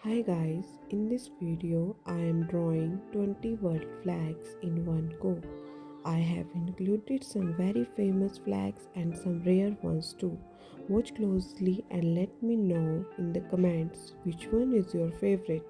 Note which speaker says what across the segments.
Speaker 1: Hi guys, in this video I am drawing 20 world flags in one go. I have included some very famous flags and some rare ones too. Watch closely and let me know in the comments which one is your favorite.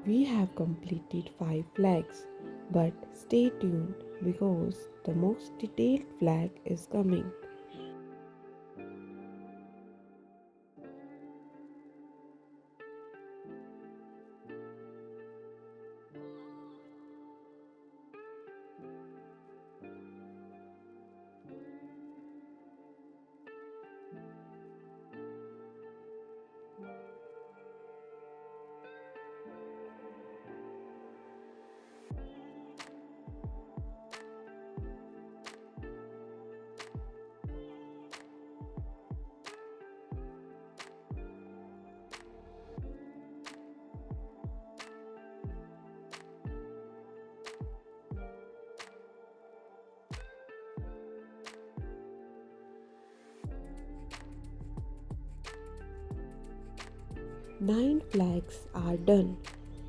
Speaker 1: We have completed 5 flags, but stay tuned because the most detailed flag is coming. Nine flags are done.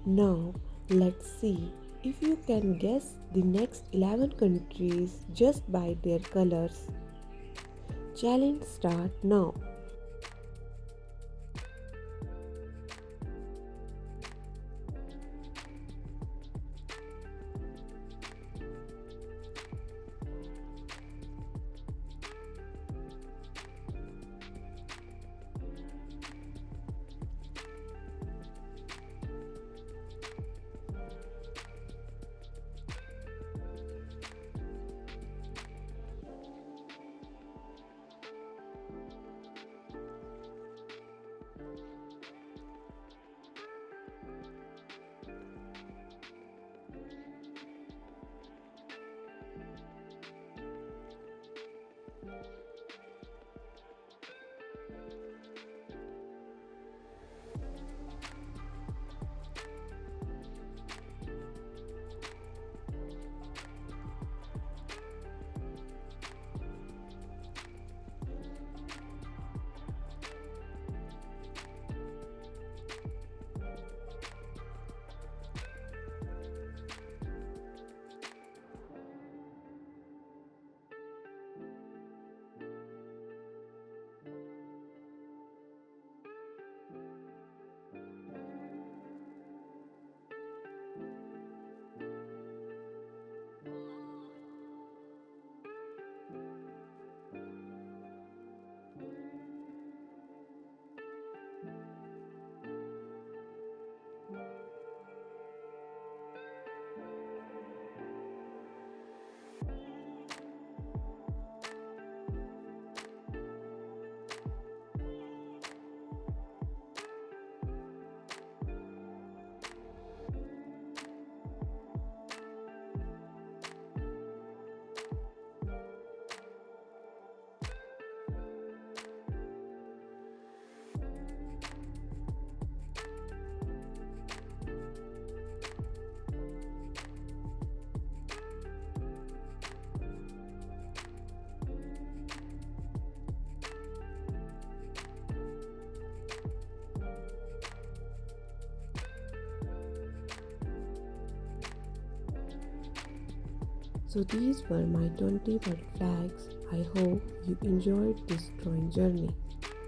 Speaker 1: Now let's see if you can guess the next 11 countries just by their colors. Challenge start now. So these were my 20 world flags. I hope you enjoyed this drawing journey.